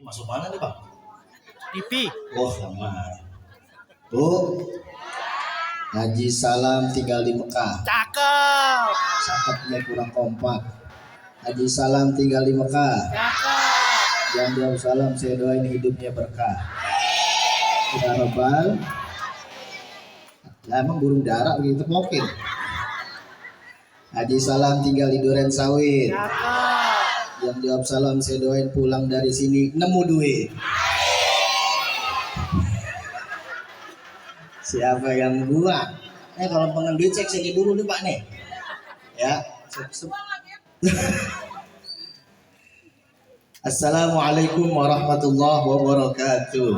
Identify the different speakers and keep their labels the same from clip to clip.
Speaker 1: Masuk mana nih Bang?
Speaker 2: TV.
Speaker 1: Oh sama. Bu, Haji Salam tinggal di Mekah.
Speaker 2: Cakep.
Speaker 1: Cakepnya kurang kompak. Haji Salam tinggal di Mekah.
Speaker 2: Cakep.
Speaker 1: Yang jauh salam saya doain hidupnya berkah. Ya Rabbal. Lah emang burung dara begitu mungkin. Haji Salam tinggal di Duren Sawit.
Speaker 2: Cakep.
Speaker 1: Yang jawab salam saya doain pulang dari sini nemu duit. Siapa yang buang? Kalau pengen duit cek sini dulu nih Pak nih. Ya. Assalamualaikum warahmatullahi wabarakatuh.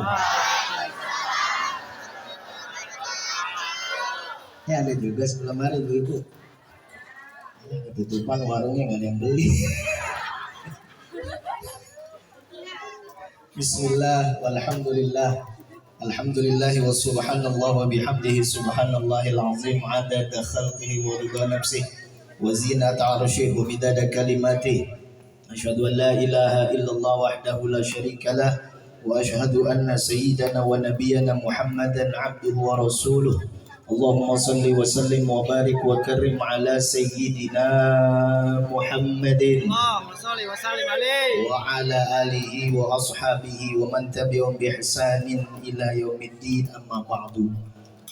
Speaker 1: Ya ada juga sebelum hari ibu-ibu. Ketutupan warungnya nggak ada yang beli. Bismillah walhamdulillah. Alhamdulillahi wa subhanallah wa bihamdihi subhanallahil azim adada khalqihi wa ridha nafsihi wa zinata arsyihi wa midada kalimatihi. Asyhadu an la ilaha illallah wahdahu la syarika lah wa asyhadu anna sayyidana wa nabiyyana Muhammadan abduhu wa rasuluh. Allahumma salli wa sallim wa barik wa karim ala sayyidina Muhammadin
Speaker 2: Allahumma sholli wa sallim alaihi
Speaker 1: wa ala alihi wa ashabihi wa man tabi'ahum bi ihsanin ila yaumiddin, amma ba'du.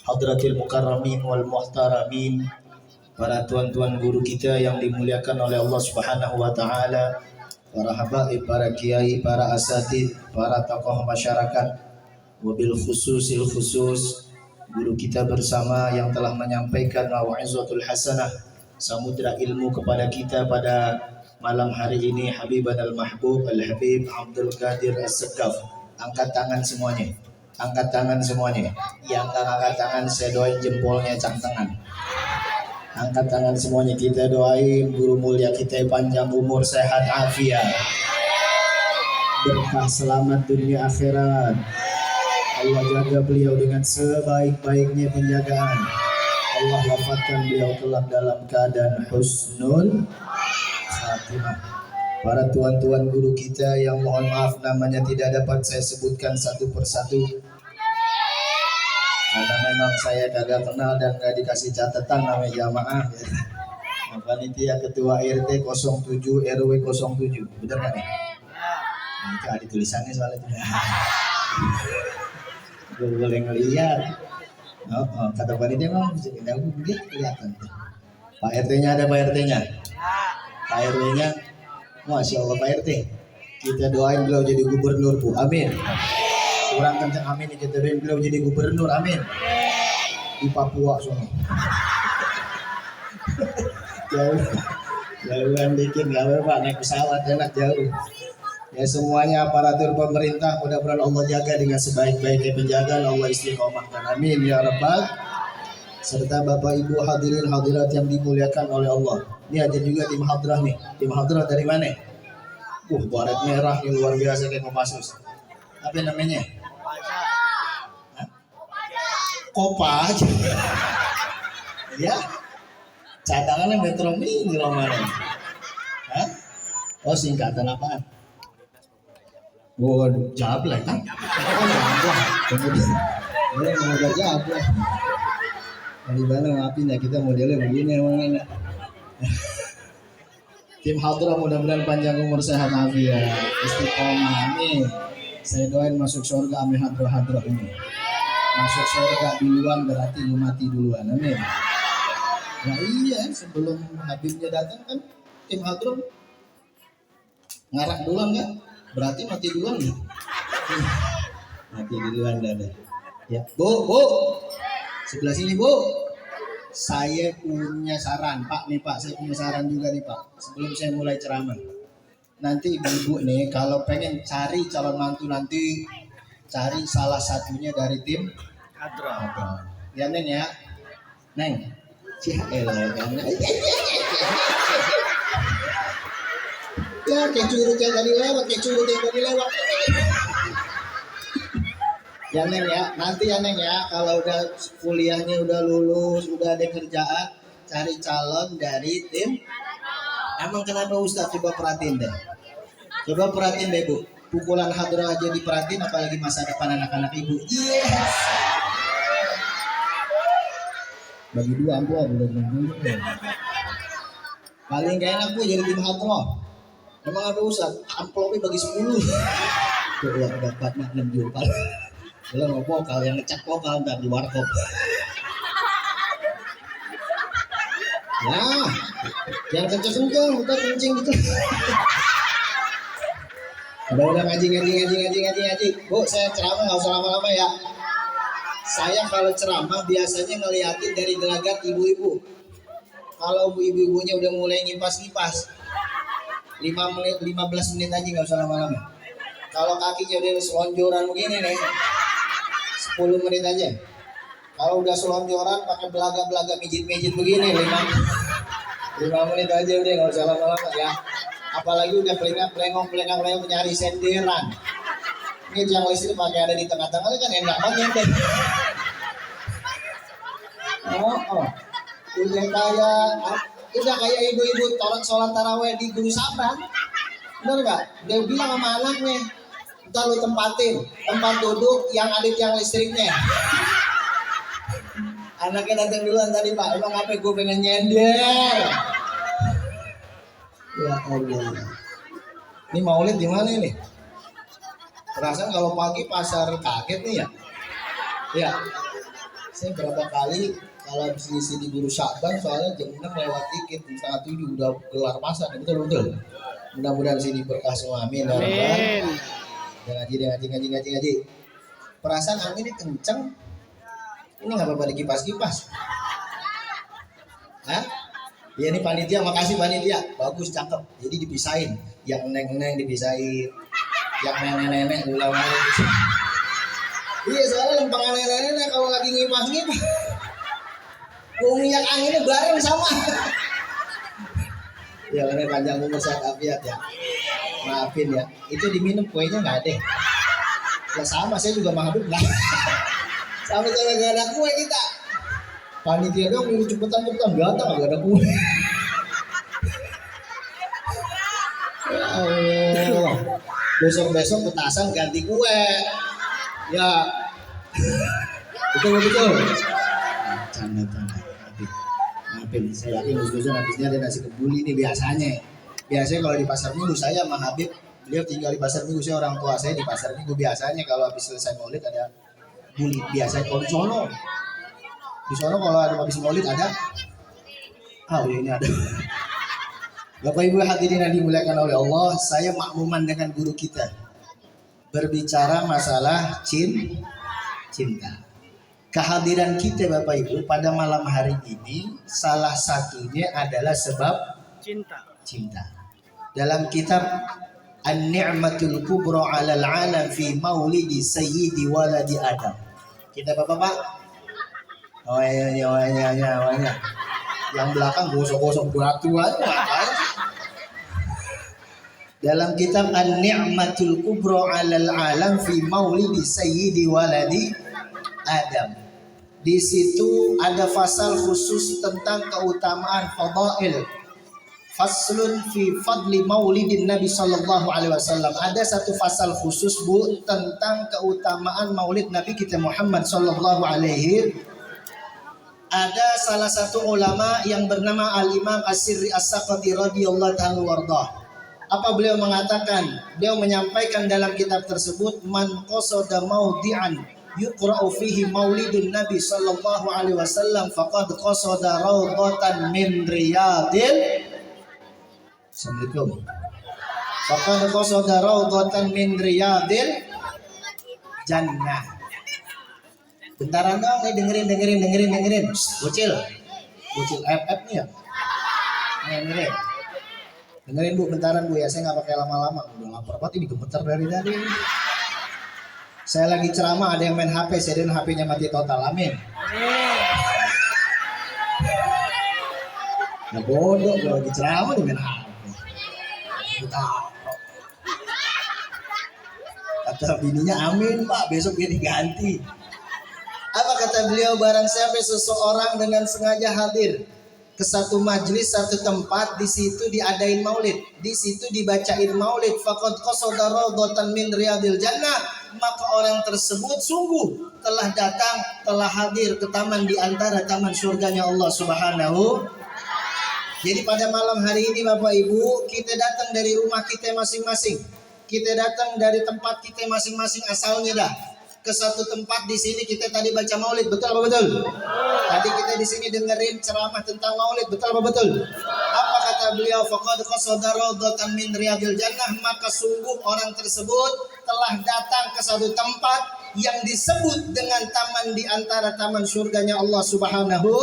Speaker 1: Hadratil mukarramin wal muhtaramin, para tuan-tuan guru kita yang dimuliakan oleh Allah Subhanahu wa taala, para habaib, para kiai, para asatid, para tokoh masyarakat, wabil khususil khusus guru kita bersama yang telah menyampaikan mau'izatul hasanah, samudra ilmu kepada kita pada malam hari ini, Habiban al-Mahbub Al-Habib Abdul Qadir As-Sekaf. Angkat tangan semuanya. Angkat tangan semuanya. Yang tak angkat tangan saya doain jempolnya cantengan. Angkat tangan semuanya, kita doain guru mulia kita panjang umur, sehat afiat, berkah selamat dunia akhirat. Allah jaga beliau dengan sebaik-baiknya penjagaan. Allah wafatkan beliau kelak dalam keadaan husnul khatimah. Para tuan-tuan guru kita yang mohon maaf namanya tidak dapat saya sebutkan satu persatu, karena memang saya kagak kenal dan gak dikasih catatan namanya jamaah. Panitia Ketua RT 07 RW 07, bener gak nih? Nah, itu ada tulisannya soalnya itu. Gue boleh ngeliat. Kata panitia memang bisa kelihatan. Pak RT-nya ada, Pak RT-nya. Pak RW-nya, Masya Allah Pak RT. Kita doain beliau jadi gubernur, Bu. Amin. Kurang kencang amin, kita doain beliau jadi gubernur, amin. Di Papua sono. Jauhan dikit gak apa-apa, naik pesawat enak jauh. Ya semuanya aparatur pemerintah mudah-mudahan Allah jaga dengan sebaik-baiknya penjagaan, Allah istiqomahkan, amin ya rabbal. Serta Bapak Ibu hadirin hadirat yang dimuliakan oleh Allah. Ini ada juga tim hadrah nih. Tim hadrah dari mana? Baret merah yang luar biasa kayak Kopassus. Apa namanya? Kopas. Ya. Cadangannya Metro Mini loh mana? Hah? Oh singkatan apaan? Jablah kan? Jablah. Kemudian boleh jablah. Dari mana maafin ya, kita modelnya begini emang enak. Tim hadrah mudah-mudahan panjang umur sehat afiat, istiqomah, amin. Saya doain masuk surga amin hadrah ini. Masuk surga duluan berarti lu mati duluan, amin. Nah iya, sebelum Habibnya datang kan tim hadrah ngarak duluan kan? Berarti mati duluan ya? Mati duluan dada. Ya, Bu. Sebelah sini Bu. Saya punya saran, Pak nih Pak. Saya punya saran juga nih Pak. Sebelum saya mulai ceramah. Nanti ibu-ibu nih kalau pengen cari calon mantu nanti, cari salah satunya dari tim hadrah. Ya Neng ya. Neng. Cihaelah kan. Ya kayak curut yang tadi lewat, Ya Neng ya, nanti ya Neng ya, kalau udah kuliahnya udah lulus, udah ada kerjaan, cari calon dari tim. Emang kenapa Ustaz? Coba perhatiin deh. Bu. pukulan hadrah aja diperhatiin, apalagi masa depan anak-anak ibu. Yes. Bagi dua ampuh belum dulu. Paling gak enak bu jadi tim hadrah. Emang apa Ustaz? Amplopnya bagi 10. Tuh ya dapat 6 juta. Belum mau vokal yang ngecek vokal ntar di warkop. Nah, yang kenceng-kenceng, udah kencing gitu. Udah ngaji. Bu, saya ceramah nggak usah lama-lama ya. Saya kalau ceramah biasanya ngeliatin dari gelagat ibu-ibu. Kalau ibu-ibunya udah mulai ngipas-ngipas, 5 menit, 15 menit aja nggak usah lama-lama. Kalau kakinya udah selonjoran begini nih, 10 menit aja. Kalau udah selonjoran pakai belaga-belaga mijit-mijit begini, 5 menit aja udah nggak usah lama-lama ya. Apalagi udah pelengong nyari senderan. Ini yang listrik pakai ada di tengah-tengah kan enak banget deh. Oh. Udah kayak ibu-ibu orang sholat taraweh di Gunung Sabang. Bener nggak? Dia bilang sama anaknya, ntar lu tempatin tempat duduk yang ada tiang listriknya. Anaknya datang duluan tadi Pak, emang apa gue pengen nyender. Ya Allah. Ini maulid di mana ini? Perasaan kalau pagi pasar kaget nih ya. Ya. Saya berapa kali kalau di Guru Syakban soalnya jam 6 lewat dikit, setengah 7 udah gelar pasar, betul. Mudah-mudahan sini berkah semua, amin. Amin. Ngaji. Perasaan anginnya kenceng. Ini nggak apa-apa dikipas-kipas. Hah? Ya ini panitia, makasih panitia, bagus, cakep. Jadi dipisahin, yang neng dipisahin, yang nenek-nenek ulang. Iya soalnya lempangan nenek-nenek kalau lagi ngipas-ngipas, minyak anginnya bareng sama. Ya ini panjang umur sehat afiat ya. Maafin ya, itu diminum kuenya nggak ada. Ya sama, saya juga mahabib lah. Sama-sama gak ada kue kita. Panitia dong ini cepetan datang gak ada kue. Ya besok petasan ganti kue. Ya betul. Canda. Maafin, saya yakin Gus habisnya ada nasi kebuli ini biasanya. Biasanya kalau di pasar minggu saya sama Habib, beliau tinggal di pasar minggu, saya orang tua saya di pasar minggu. Biasanya kalau habis selesai maulid ada buli. Biasanya kalau di sono kalau ada habis maulid ada. Ini ada. Bapak Ibu hadirin yang dimuliakan oleh Allah, saya makmuman dengan guru kita berbicara masalah cinta. Kehadiran kita Bapak Ibu pada malam hari ini salah satunya adalah sebab cinta. Dalam kitab An-Ni'matul Kubra 'alal 'alam fi Maulidi Sayyidi Waladi Adam. Kita Bapak-bapak. Oh ya. Yang belakang gosok-gosok batu aja. Dalam kitab An-Ni'matul Kubra 'alal 'alam fi Maulidi Sayyidi Waladi Adam. Di situ ada fasal khusus tentang keutamaan fadail. Faslun fi fadli maulidin Nabi sallallahu alaihi wasallam. Ada satu fasal khusus Bu tentang keutamaan maulid Nabi kita Muhammad sallallahu alaihi. Ada salah satu ulama yang bernama Al-Imam As-Sirri As-Saqati radhiyallahu ta'ala wardah. Apa beliau mengatakan? Beliau menyampaikan dalam kitab tersebut, man qasada maudi'an yuqra'u fihi maulidun Nabi sallallahu alaihi wasallam faqad qasada rawdatan min riyadil. Assalamualaikum. Faqad qasada rawdatan min riyadil jannah. Bentaran dong, nih dengerin. Bocil FF nih ya. Dengerin Bu, bentaran Bu ya, saya nggak pakai lama-lama. Udah lapar banget ini, gemeter dari tadi. Saya lagi ceramah, ada yang main HP, saya dan HP-nya mati total, amin. Nah bodoh, kalau lagi ceramah dia main HP. Kata bininya, amin Pak, besok dia diganti. Apa kata beliau, barang siapa seseorang dengan sengaja hadir ke satu majlis, satu tempat, di situ diadain maulid, di situ dibacain maulid, faqad qasada rawdatan min riyadil jannah, maka orang tersebut sungguh telah datang, telah hadir ke taman di antara taman surganya Allah Subhanahu. Jadi pada malam hari ini Bapak Ibu, kita datang dari rumah kita masing-masing, kita datang dari tempat kita masing-masing asalnya dah, ke satu tempat. Di sini kita tadi baca maulid, betul apa betul? Tadi kita di sini dengerin ceramah tentang maulid, betul apa betul? Apa kata beliau? Faqad qasada rawdatan min riyadil jannah, maka sungguh orang tersebut telah datang ke satu tempat yang disebut dengan taman di antara taman surganya Allah Subhanahu.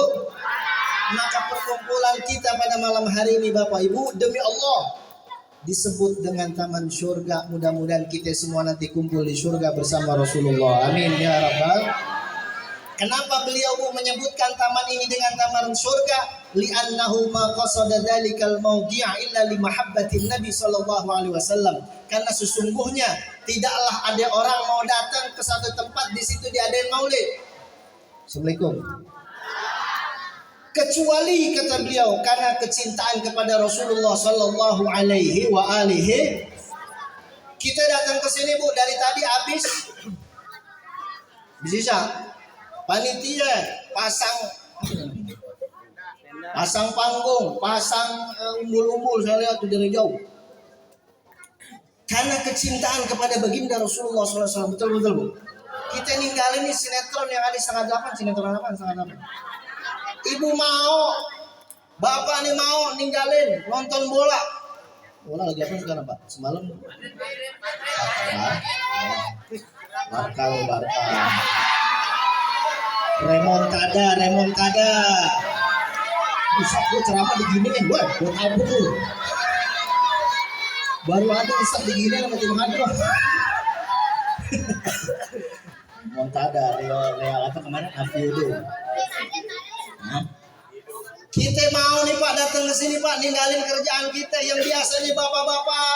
Speaker 1: Maka perkumpulan kita pada malam hari ini Bapak Ibu, demi Allah disebut dengan taman surga. Mudah-mudahan kita semua nanti kumpul di surga bersama Rasulullah. Amin ya rabbal. Kenapa beliau menyebutkan taman ini dengan taman surga? Li'annahu ma qasada dzalikal mawdi'a illa li mahabbatin Nabi sallallahu alaihi wasallam. Karena sesungguhnya tidaklah ada orang mau datang ke satu tempat di situ diadain maulid. Assalamualaikum. Kecuali kata beliau karena kecintaan kepada Rasulullah sallallahu alaihi wa alihi. Kita datang ke sini Bu dari tadi habis bisa panitia pasang panggung, pasang umbul-umbul, saya lihat dari jauh. Karena kecintaan kepada baginda Rasulullah SAW, betul-betul Bu. Kita ninggalin nih sinetron yang ada 7:30, sinetron apa 7:30. Ibu mau, bapak nih mau ninggalin nonton bola. Bola lagi apa sekarang Pak? Semalam Barca. Remontada. Bisa gue ceramah diginiin, buat apa tuh? Baru ada Ustaz diginiin sama tim hadroh. Remontada, Real apa kemarin? Afiudo. Kita mau nih Pak datang ke sini Pak, ninggalin kerjaan kita yang biasanya bapak-bapak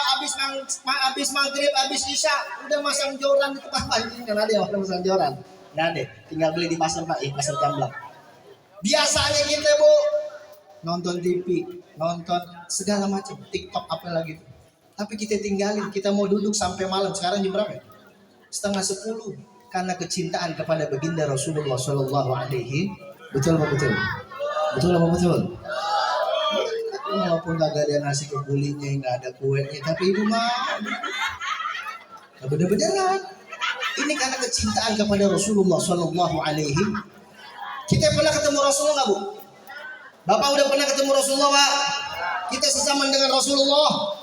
Speaker 1: habis maghrib, habis isya udah masang joran di tempat pancing. Kan ada orang masang joran? Nggak ada, tinggal beli di pasar Pak, pasar Camblak. Biasanya kita Bu nonton TV, nonton segala macam, TikTok apa lagi. Tapi kita tinggalin, kita mau duduk sampai malam. Sekarang jam berapa? 9:30. Karena kecintaan kepada baginda Rasulullah Shallallahu Alaihi. Betul apa betul? Betul apa betul? Walaupun gak ada nasi kebulinya, nggak ada kuenya, tapi ibu mau. Bener-beneran. Ini karena kecintaan kepada Rasulullah Sallallahu Alaihi. Kita pernah ketemu Rasulullah Bu? Bapak udah pernah ketemu Rasulullah Pak? Kita sezaman dengan Rasulullah.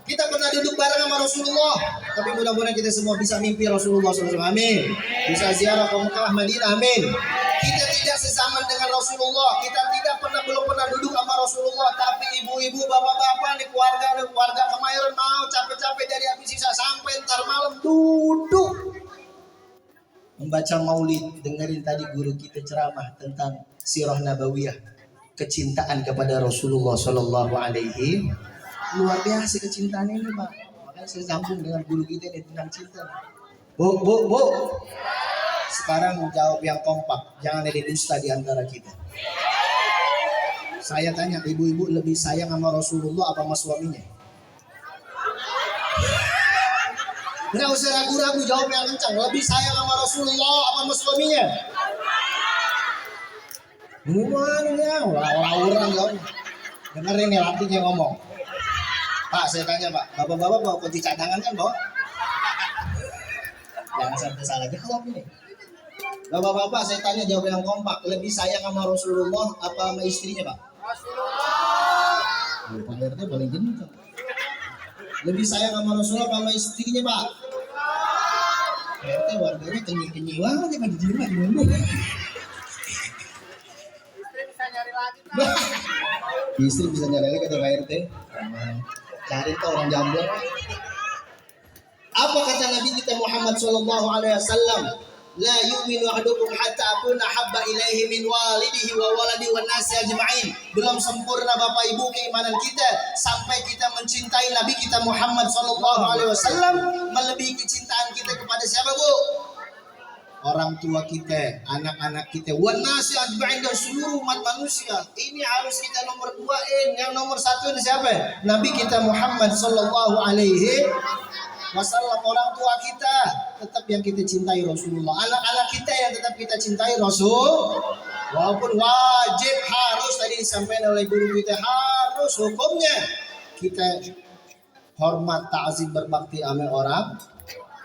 Speaker 1: Kita pernah duduk bareng sama Rasulullah. Tapi mudah-mudahan kita semua bisa mimpi Rasulullah SAW. Amin. Bisa ziarah ke Mekah, Madinah. Amin. Kita tidak sezaman dengan Rasulullah. Kita belum pernah duduk sama Rasulullah. Tapi ibu-ibu, bapak-bapak, nih keluarga Kemayoran mau capek-capek dari habis sisa sampai ntar malam duduk membaca maulid. Dengerin tadi guru kita ceramah tentang sirah nabawiyah, kecintaan kepada Rasulullah Sallallahu Alaihi. Luar biasa kecintaan ini Pak. Makanya saya sambung dengan guru kita ini tentang cinta. Bu. Sekarang jawab yang kompak. Jangan ada dusta di antara kita. Saya tanya, ibu-ibu lebih sayang sama Rasulullah apa sama suaminya? Nggak usah ragu-ragu, jawab yang kencang. Lebih sayang sama Rasulullah apa sama suaminya? Gimana? Orang jawab. Dengerin nih latihnya ngomong. Pak, saya tanya Pak, bapak-bapak bawa kunci cadangan kan bawa? Jangan sampai salah jawab ini. Bapak-bapak saya tanya jawab yang kompak. Lebih sayang sama Rasulullah apa sama istrinya Pak? Rasulullah. Pak RT paling kencang. Lebih sayang sama Rasulullah apa sama istrinya Pak? RT warganya kenyih-kenyih banget ya pada jimat di Bandung. Istri bisa nyari lagi kata Pak RT. Cari tuh orang jambul. Apa kata Nabi kita Muhammad sallallahu alaihi wasallam? La yu'minu ahadukum hatta akuna habba ilaihi min walidihi wa waladi wan nasi ajma'in. Belum sempurna Bapak Ibu keimanan kita sampai kita mencintai Nabi kita Muhammad sallallahu alaihi wasallam melebihi kecintaan kita kepada siapa Bu? orang tua kita, anak-anak kita, wan nasi ajma'in, dan seluruh umat manusia. Ini harus kita nomor duain. Yang nomor satu ini siapa? Nabi kita Muhammad sallallahu alaihi wasallam. Orang tua kita tetap yang kita cintai Rasulullah. Anak-anak kita yang tetap kita cintai Rasul. Walaupun wajib harus tadi disampaikan oleh guru kita, harus hukumnya kita hormat, ta'zim, berbakti sama orang.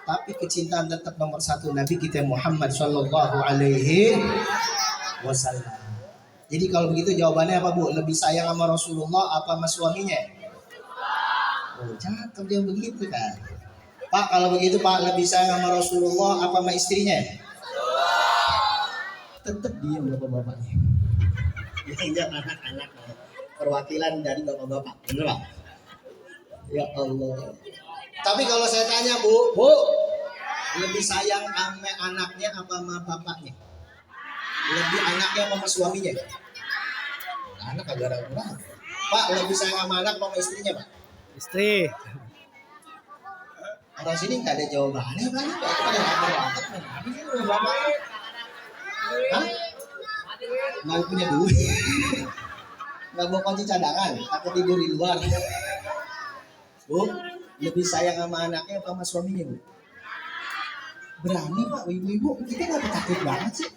Speaker 1: Tapi kecintaan tetap nomor satu Nabi kita Muhammad sallallahu alaihi wasallam. Jadi kalau begitu jawabannya apa, Bu? Lebih sayang sama Rasulullah apa sama suaminya? Oh, cakep dia begitu kan. Pak, kalau begitu Pak, lebih sayang sama Rasulullah apa sama istrinya? Tetap diam bapak-bapaknya. Yang anak-anak perwakilan dari bapak-bapak. Benar Pak? Ya Allah. Tapi kalau saya tanya Bu, lebih sayang sama anaknya apa sama bapaknya? Lebih anaknya apa sama suaminya? Anak agak ragu. Pak, lebih sayang sama anak apa sama istrinya Pak?
Speaker 2: Istri.
Speaker 1: Orang sini nggak ada jawabannya Pak. Hah? Nggak punya duit. Nggak mau kunci cadangan, takut tidur di luar. Bu, lebih sayang sama anaknya apa sama suaminya Bu? Berani Pak, ibu-ibu kita nggak takut banget sih.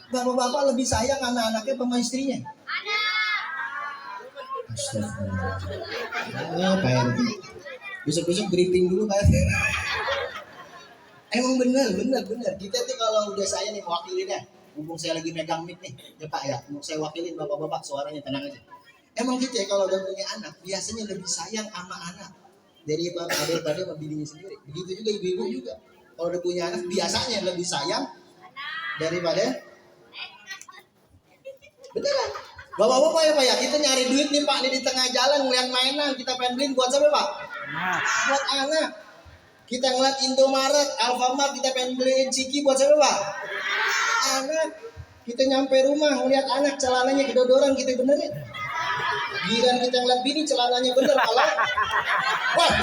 Speaker 1: Bapak-bapak lebih sayang sama anaknya apa sama istrinya? Astagfirullah. Pak RT, besok-besok briefing dulu Pak RT. Emang benar. Kita tuh kalau udah saya nih wakilinnya, mumpung saya lagi megang mic nih, ya Pak ya, mau saya wakilin bapak-bapak, suaranya tenang aja. Emang kita kalau udah punya anak, biasanya lebih sayang sama anak daripada sama bininya sendiri. Begitu juga ibu-ibu juga. Kalau udah punya anak, biasanya lebih sayang daripada. Beneran. Bapak-bapak ya Pak ya, kita nyari duit nih Pak, nih di tengah jalan ngeliat mainan, kita pengen beliin buat siapa Pak? Buat anak. Kita ngeliat Indomaret, Alfamart, kita pengen beliin ciki buat siapa Pak? Anak. Kita nyampe rumah ngeliat anak celananya kedodoran, kita benerin. Giliran kita ngeliat bini celananya bener malah. Wah.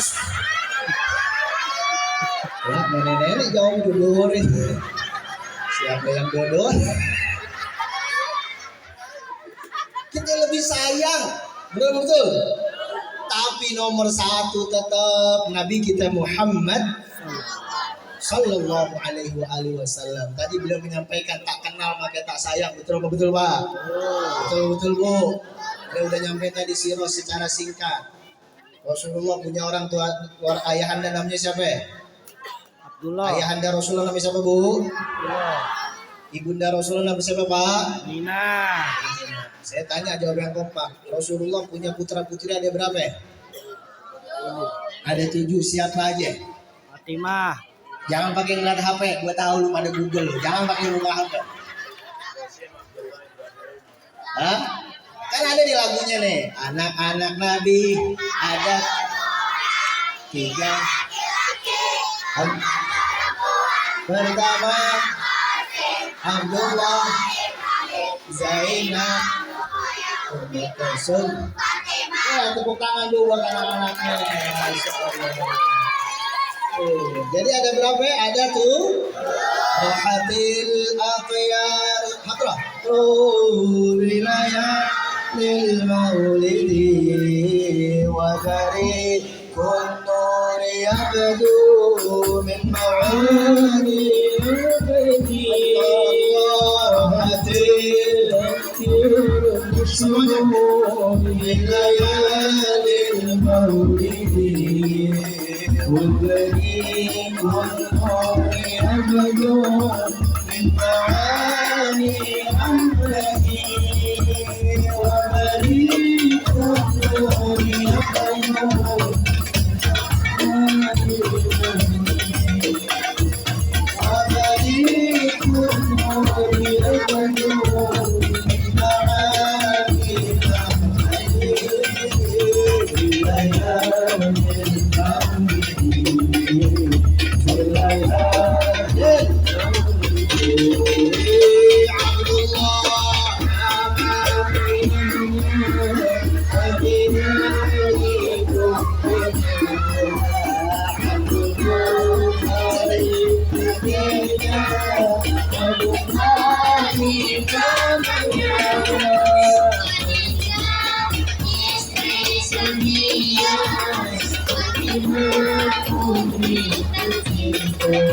Speaker 1: Ya, nenek-nenek jauh dodorin. Siapa yang dodor? Kita lebih sayang, betul. Tapi nomor satu tetap Nabi kita Muhammad sallallahu alaihi wasallam. Tadi beliau menyampaikan tak kenal maka tak sayang. Betul apa betul Pak? Betul Bu. Beliau udah nyampe tadi sirah secara singkat. Rasulullah punya orang tua ayahanda namanya siapa?
Speaker 2: Abdullah.
Speaker 1: Ayahanda Rasulullah namanya siapa Bu? Ibunda Rasulullah namanya siapa Pak?
Speaker 2: Nina.
Speaker 1: Saya tanya jawab yang kompak. Rasulullah punya putra putri ada berapa? Ada 7. Siapa aja?
Speaker 2: Fatimah.
Speaker 1: Jangan pakai ngeliat HP. Gua tahu lu pada Google. Jangan pakai buka HP. Hah? Kan ada di lagunya nih. Anak-anak Nabi ada 3. Pertama Abdullah, Zainab, Kulsum. Ya, tepuk tangan dulu buat anak-anaknya. Jadi ada berapa? Ada tuh. Rahatil Aqyar Hatrah. Wilayah lil maulidi wa gari kunur yabdu min ma'ani ليالي المولد والبريد والنار أبدو من معاني أملك وبريد والنور أبدو Yeah.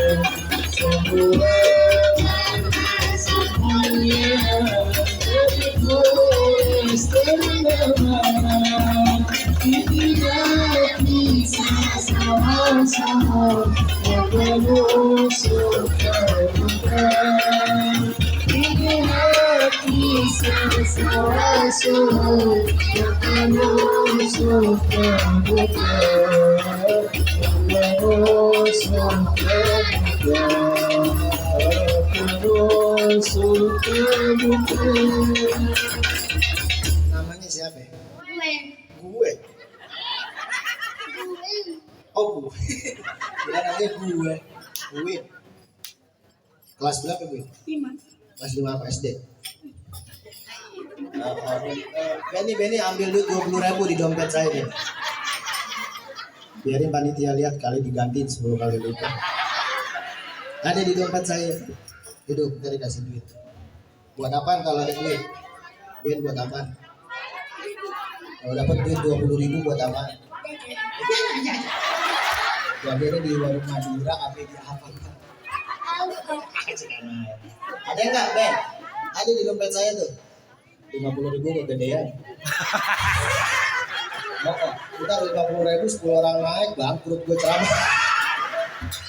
Speaker 1: semua namanya siapa? Gue. Oh gue. Bilang aja gue. Gue. Kelas berapa gue? 5. Kelas 5 apa SD? Benny ambil duit 20.000 di dompet saya deh. Biarin panitia lihat kali digantiin 10 kali lipat. Ada di dompet saya. Hidup kita dikasih duit. Buat apaan kalau ada duit? Ben buat apaan? Kalau dapat duit 20.000 buat apaan? Jadi di warung Madura apa di apa? Ada nggak Ben? Ada di dompet saya tuh. 50.000 kegedean. Kita 50.000 10 orang naik bangkrut gue ceramah.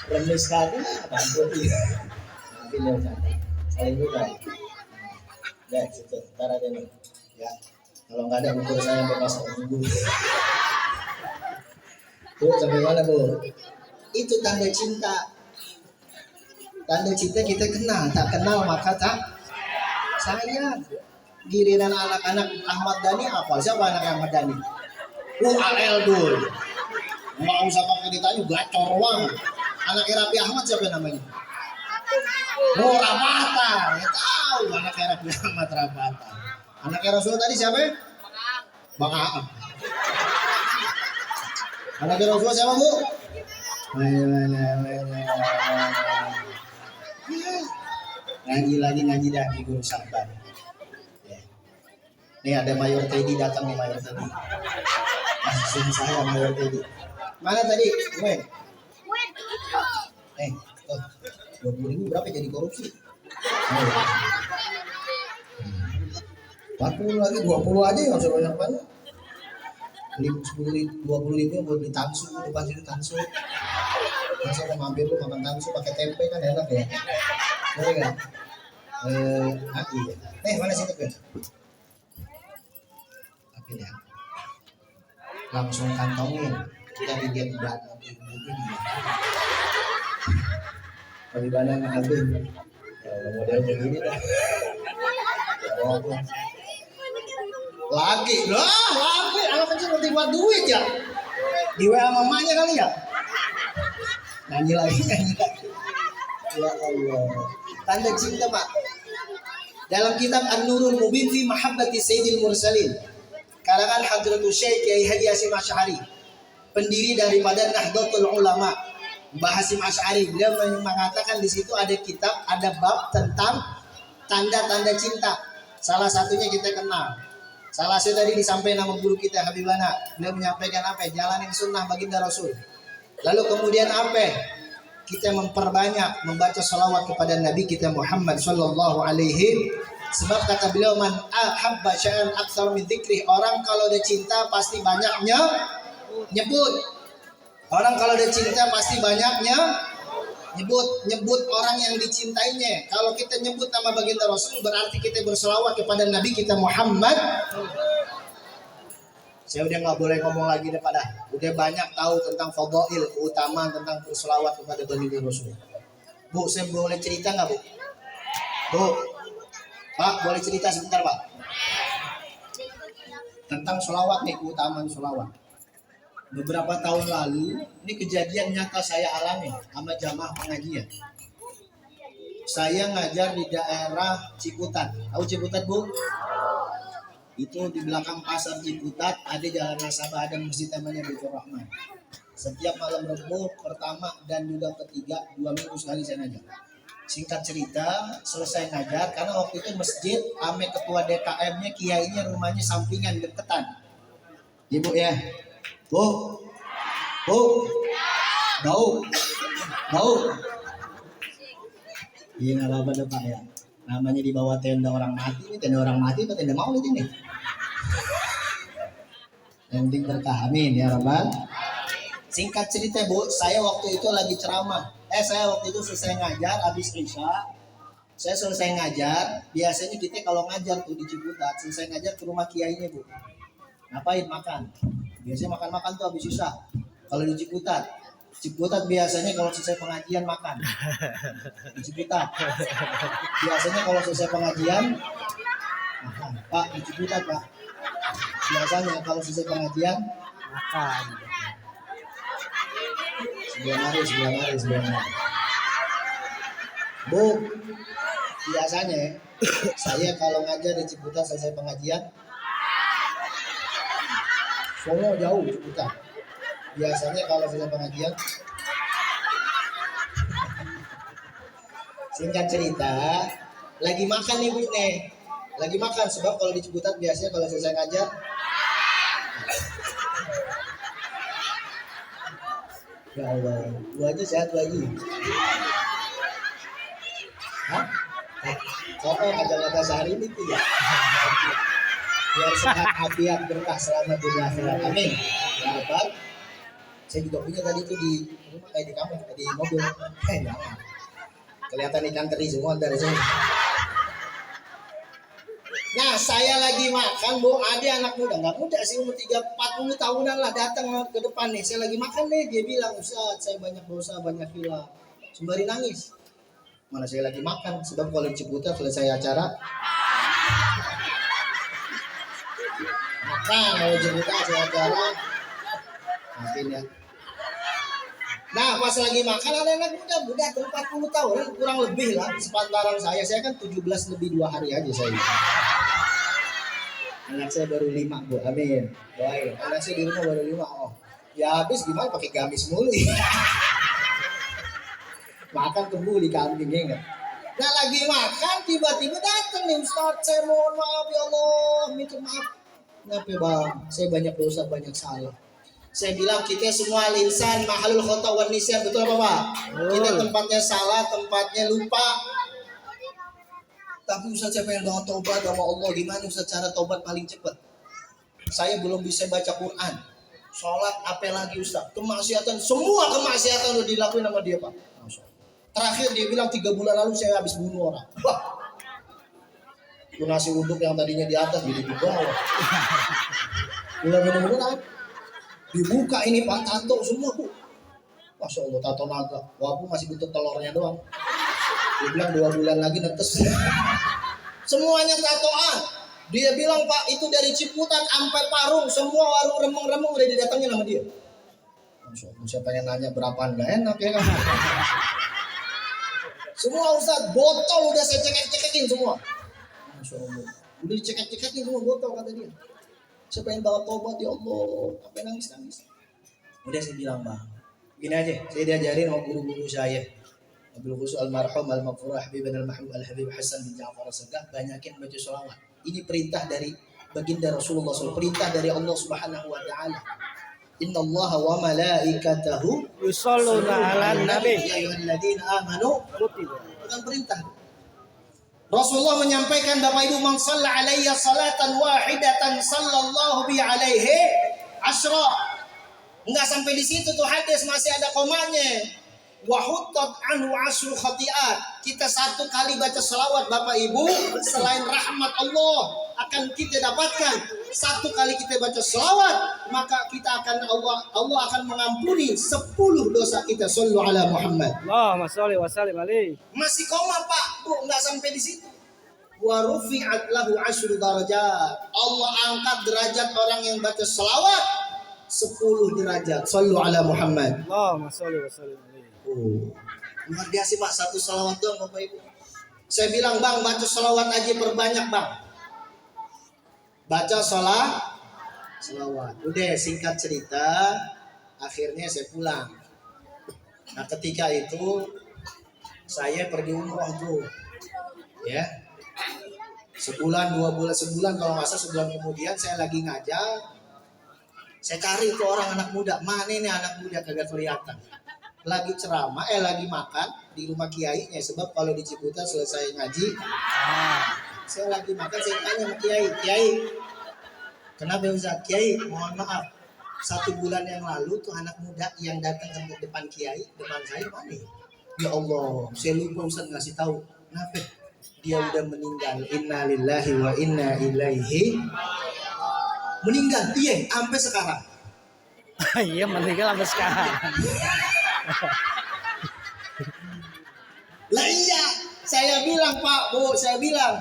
Speaker 1: Remis kali bangkrut ya. Nanti lihat cantik. Saling juga. Ya situ. Ntar ada nih. Ya. Kalau nggak ada ukur saya bekas minggu. Tuh sampai mana bu? Itu tanda cinta. Tanda cinta kita kenal. Tak kenal maka tak sayang. Giliran anak-anak Ahmad Dhani apa? Siapa anak Ahmad Dhani? AL dul. Nggak usah pakai ditanya, gacor wang. Anak Rapi Ahmad siapa namanya? Rabata. Ya tahu anak Rapi Ahmad Rabata. Anak Rasul tadi siapa? Bang Aam. Anak Rasul siapa bu? Ngaji dah di guru sabar. Nih ada Mayor Teddy datang nih Mayor Teddy. Masih saya Mayor Teddy. Mana tadi? Gue. Tuh 20.000 berapa jadi korupsi? 40 lagi 20 aja yang sebanyak banyak. 10.000 20.000 buat beli tansu depan situ tansu. Masa mau mampir lu makan tansu pakai tempe kan enak ya. Boleh nggak? Iya. Mana sini kan? Ya. Langsung kantongin kita lihat dana ibu ini bagi dana ngambil model begini dah lagi anak kecil nanti buat duit ya di WA mamanya kali ya nyanyi lagi ya Allah tanda cinta pak dalam kitab An-Nurul Mubin fi Mahabbati Sayyidil Mursalin kalangan Hadratul Syekh Kiai Haji Hasyim Asy'ari, pendiri daripada Nahdlatul Ulama, Mbah Hasyim Asy'ari. Beliau mengatakan di situ ada kitab, ada bab tentang tanda-tanda cinta. Salah satunya kita kenal. Salah satu tadi disampaikan nama guru kita Habibana. Beliau menyampaikan apa? Jalanin sunnah baginda Rasul. Lalu kemudian apa? Kita memperbanyak membaca salawat kepada Nabi kita Muhammad sallallahu alaihi. Sebab kata beliau man ahabba syai'an aktsar min dzikri, orang kalau ada cinta pasti banyaknya nyebut. Orang kalau ada cinta pasti banyaknya nyebut orang yang dicintainya. Kalau kita nyebut nama baginda Rasul berarti kita berselawat kepada Nabi kita Muhammad. Saya udah nggak boleh ngomong lagi daripada udah banyak tahu tentang fadail, keutamaan tentang berselawat kepada baginda Rasul. Bu, saya boleh cerita nggak bu? Bu, Pak, boleh cerita sebentar Pak tentang sholawat nih, keutamaan sholawat. Beberapa tahun lalu, ini kejadian nyata saya alami sama jamaah pengajian. Saya ngajar di daerah Ciputat. Tahu Ciputat bu? Itu di belakang pasar Ciputat ada jalan nasabah, ada masjid namanya Baitur Rahman. Setiap malam Rebo pertama dan juga ketiga 2 minggu sekali saya ngajar. Singkat cerita, selesai ngajar karena waktu itu masjid ame ketua DKM-nya kiainya rumahnya sampingan deketan. Ibu ya. Bu. Bau. Iya nggak apa-apa deh Pak ya. Namanya di bawah tenda orang mati, ini tenda orang mati atau tenda maulid ini? Yang penting berkah, amin ya Rabbal. Singkat cerita Bu, saya waktu itu lagi ceramah. Saya waktu itu selesai ngajar, habis Isya. Saya selesai ngajar, biasanya kita kalau ngajar tuh di Ciputat, selesai ngajar ke rumah kiainya Bu. Ngapain? Makan. Biasanya makan-makan tuh habis Isya. Kalau di Ciputat, Ciputat biasanya kalau selesai pengajian makan. Di Ciputat. Biasanya kalau selesai pengajian makan. Pak, di Ciputat Pak. Biasanya kalau selesai pengajian
Speaker 2: Makan.
Speaker 1: sebulan hari. Bu, biasanya saya kalau ngajar di Ciputat selesai pengajian, Solo jauh Ciputat. Biasanya kalau selesai pengajian, singkat cerita, lagi makan nih Bu nih, lagi makan sebab kalau di Ciputat biasanya kalau selesai ngajar, ya Allah, Bu aja sehat lagi. Hah? Kata-kata sehari ini tuh ya. Biar sehat afiat berkah selamat dunia akhirat. Amin. Ya Rabbal. Saya juga punya tadi tuh di rumah kayak di kamar, di mobil. Jangan. Kelihatan ikan teri semua dari sini. Nah, saya lagi makan, Bu, ada anak muda, nggak muda sih, umur 40 tahunan lah, datang ke depan nih. Saya lagi makan nih, dia bilang, Ustaz, saya banyak dosa, banyak hilang. Sembari nangis. Mana saya lagi makan, sebab kalau di Ciputat selesai acara, makan, kalau Ciputat selesai acara, maafin ya. Nah, pas lagi makan ada anak muda 40 tahun, kurang lebih lah, sepantaran saya kan 17 lebih 2 hari aja saya. Anak saya baru 5 Bu, amin. Doain. Anak saya di rumah baru 5. Oh, ya habis gimana pakai gamis mulu. Makan kembali kambing ya enggak. Nah lagi makan tiba-tiba datang nih Ustaz, saya mohon maaf ya Allah, minta maaf. Kenapa Bang? Saya banyak dosa, banyak salah. Saya bilang kita semua insan mahalul khata wan nisyan, betul apa Pak? Kita tempatnya salah, tempatnya lupa. Tapi Ustaz saya pengen banget tobat sama Allah. Gimana Ustaz cara tobat paling cepat? Saya belum bisa baca Quran. Sholat apa lagi Ustaz? Kemaksiatan, semua kemaksiatan udah dilakuin sama dia Pak. Terakhir dia bilang 3 bulan lalu saya habis bunuh orang. Wah. Itu nasi uduk yang tadinya di atas jadi di bawah. Benar-benar dibuka ini Pak, tato semua Bu. Masya Allah, tato naga. Wah, aku masih butuh telurnya doang. Dia bilang 2 bulan lagi netes. Semuanya tatoan. Dia bilang Pak, itu dari Ciputat sampai Parung, semua warung remeng-remeng udah didatangin sama dia. Masya Allah, saya pengen nanya berapaan, gak enak ya kan. Semua Ustaz, botol udah saya cekek-cekekin semua. Masya Allah, udah dicekek-cekekin semua botol kata dia. Saya pengen banget tobat ya Allah, sampai nangis-nangis. Udah saya bilang Bang, gini aja, saya diajarin sama guru-guru saya. Abil Khusus almarhum al-maghfur Habibana al-mahbub al-habib Hasan bin Ja'far as-Sagaf, banyakin baca sholawat. Ini perintah dari baginda Rasulullah SAW, perintah dari Allah Subhanahu wa taala. Innallaha wa malaikatahu
Speaker 2: Yusholluna 'alan nabi.
Speaker 1: ya ayyuhalladzina amanu.
Speaker 2: Kutiba.
Speaker 1: Bukan perintah. Rasulullah menyampaikan Bapak Ibu, man shalla alayya salatan wahidatan sallallahu bi alaihi asyra. Enggak sampai di situ tuh hadis, masih ada komanya. Wa huttat anhu asyru khati'at. Kita 1 kali baca selawat Bapak Ibu, selain rahmat Allah akan kita dapatkan. 1 kali kita baca selawat, maka kita akan Allah akan mengampuni 10 dosa kita. Shallu ala Muhammad.
Speaker 2: Allahumma sholli wa sallim alaihi.
Speaker 1: Masih koma Pak, Bu, enggak sampai di situ. Wa rufi'at lahu asyru darajat. Allah angkat derajat orang yang baca selawat 10 derajat. Shallu ala Muhammad.
Speaker 2: Allahumma sholli wa sallim alaihi.
Speaker 1: Oh, luar biasa Pak, 1 selawat doang Bapak Ibu. Saya bilang Bang, baca selawat aja perbanyak Bang. Baca selawat. Udah singkat cerita, akhirnya saya pulang. Nah ketika itu saya pergi umroh tuh, ya. Sebulan kalau nggak salah sebulan kemudian saya lagi ngajar. Saya cari tuh orang anak muda, mana ini anak muda kagak kelihatan. Lagi ceramah, lagi makan di di rumah kiainya. Sebab kalau di Ciputat selesai ngaji, saya lagi makan, saya tanya sama kiai, "Kiai, kenapa ya Ustaz?" "Kiai, mohon maaf, 1 bulan yang lalu tuh anak muda yang datang ke depan kiai, depan saya mana ya?" "Ya Allah, saya lupa Ustaz ngasih tahu." "Kenapa?" "Dia udah meninggal." Innalillahi wa inna ilaihi meninggal. Iya, sampai sekarang.
Speaker 2: Iya, meninggal sampai sekarang.
Speaker 1: Lah iya, saya bilang Pak, Bu, saya bilang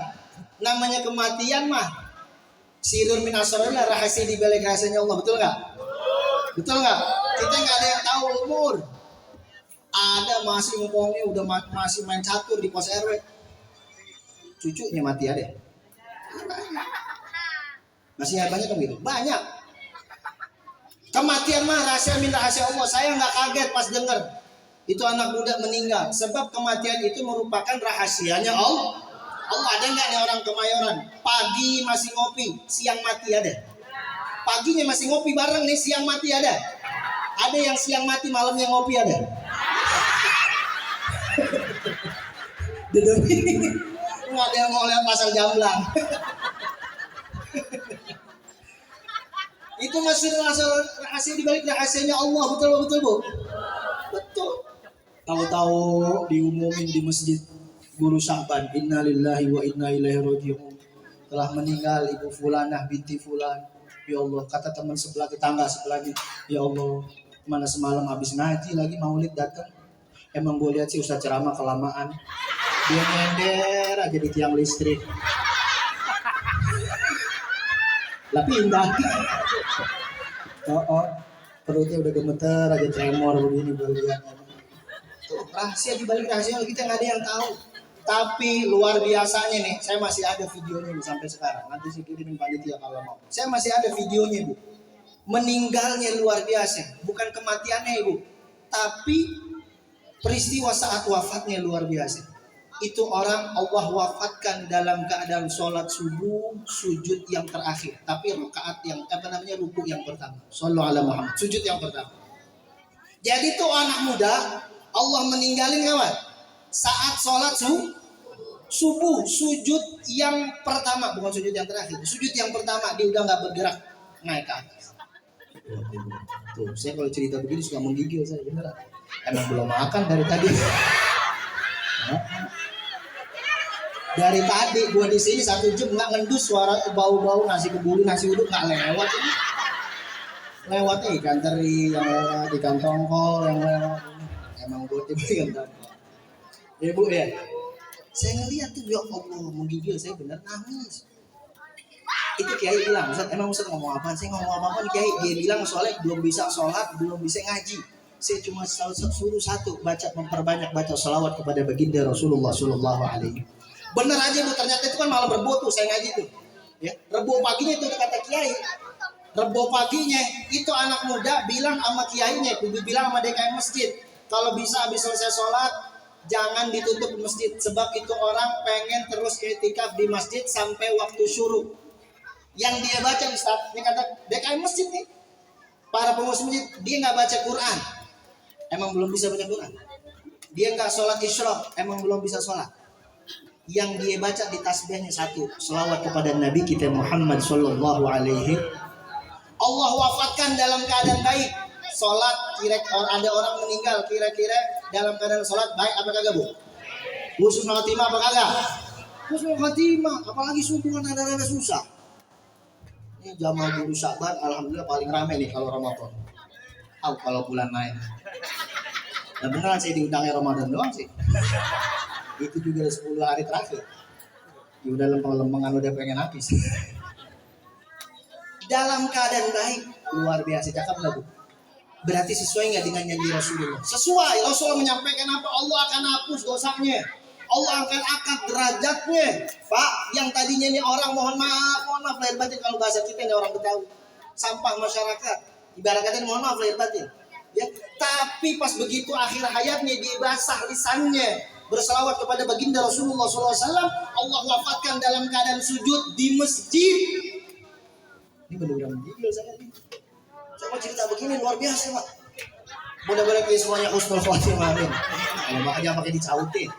Speaker 1: namanya kematian mah sirun min asrarillah, rahasia di balik rahasianya Allah, betul nggak? Betul nggak? Kita nggak ada yang tahu umur. Ada masih ngomongnya udah masih main catur di pos RW, cucunya mati ada. Masih banyak kan gitu? Banyak. Kematian mah rahasia min rahasia Allah. Saya nggak kaget pas dengar itu anak muda meninggal. Sebab kematian itu merupakan rahasianya Allah. Allah ada nggak nih orang Kemayoran? Pagi masih ngopi, siang mati ada. Paginya masih ngopi bareng nih, siang mati ada. Ada yang siang mati, malamnya ngopi ada. Demi nggak ada yang mau lihat pasar jamblang. Itu masih rahasia di balik rahasianya Allah, betul Bu. Betul. Tahu-tahu diumumin di masjid Guru Syahban, innalillahi wa inna ilaihi raji'un. Telah meninggal Ibu Fulanah binti Fulan. Ya Allah, kata teman sebelah, tetangga sebelahnya, "Ya Allah, mana semalam habis ngaji lagi maulid datang. Emang gue lihat sih Ustaz ceramah kelamaan. Dia nyender aja di tiang listrik." Tapi indah. Oh, perutnya udah gemeter aja, tremor begini gue lihat. Tuh, rahasia di balik rahasia kita nggak ada yang tahu. Tapi luar biasanya nih, saya masih ada videonya nih sampai sekarang. Nanti saya kirimin panitia kalau mau. Saya masih ada videonya Bu. Meninggalnya luar biasa, bukan kematiannya Ibu, tapi peristiwa saat wafatnya luar biasa. Itu orang Allah wafatkan dalam keadaan sholat subuh, sujud yang terakhir, tapi rakaat yang ruku yang pertama. Shallallahu alaihi Muhammad, sujud yang pertama. Jadi tuh anak muda Allah meninggalin kawan saat sholat subuh, sujud yang pertama, bukan sujud yang terakhir, sujud yang pertama. Dia udah nggak bergerak, naik ke atas. Tuh, saya kalau cerita begini suka menggigil saya beneran. Emang belum makan dari tadi. Dari tadi gua di sini 1 jam nggak ngendus, suara bau-bau nasi kebuli, nasi uduk nggak lewat ini. Lewatnya ikan teri yang lewat, ikan tongkol yang lewat. Emang gue ikan tongkol. Ya Bu ya. Saya ngeliat tuh, ya Allah, menggigil saya bener nangis. Itu Kiai bilang, Ustaz, emang Ustaz ngomong apaan? Saya ngomong apa-apa nih Kiai? Dia bilang soalnya belum bisa sholat, belum bisa ngaji. Saya cuma suruh satu, memperbanyak baca sholawat kepada baginda Rasulullah Sallallahu Alaihi. Bener aja Bu, ternyata itu kan malah Rebo tuh saya ngaji tuh. Ya, Rebo paginya itu kata Kiai. Rebo paginya itu anak muda bilang sama kiainya, kudu bilang sama DKM masjid, kalau bisa habis selesai sholat jangan ditutup masjid, sebab itu orang pengen terus i'tikaf di masjid sampai waktu syuruk. Yang dia baca Ustaz, ini kata DKM masjid nih, para pengurus masjid, dia nggak baca Quran, emang belum bisa baca Quran. Dia nggak sholat isyraq, emang belum bisa sholat. Yang dia baca di tasbihnya satu, selawat kepada Nabi kita Muhammad Sallallahu Alaihi. Allah wafatkan dalam keadaan baik. Sholat, ada orang meninggal kira-kira dalam keadaan sholat baik apa kagak Bu? Husnul khotimah apa kagak? Husnul khotimah, apalagi subuh kan ada susah. Ini jamaah Guru Syahban alhamdulillah paling ramai nih kalau Ramadan. Kalau bulan lain. Nah beneran saya diundangnya Ramadan doang sih. Itu juga 10 hari terakhir. Ya udah lempeng-lempengan udah pengen habis. Dalam keadaan baik, luar biasa, cakep nggak Bu? Berarti sesuai nggak dengan janji Rasulullah? Sesuai. Rasulullah menyampaikan apa? Allah akan hapus dosanya, Allah akan angkat derajatnya. Pak, yang tadinya nih orang mohon maaf lahir batin, kalau bahasa kita nih orang Betawi, sampah masyarakat. Ibarat kata mohon maaf lahir batin. Ya, tapi pas begitu akhir hayatnya dia basah lisannya berselawat kepada baginda Rasulullah SAW, Allah wafatkan dalam keadaan sujud di masjid. Ini benar-benar menggigil saya nih. Saya mau cerita begini luar biasa Pak. Mudah-mudahan kita semuanya husnul khotimah, amin. Kalau makanya pakai dicautin.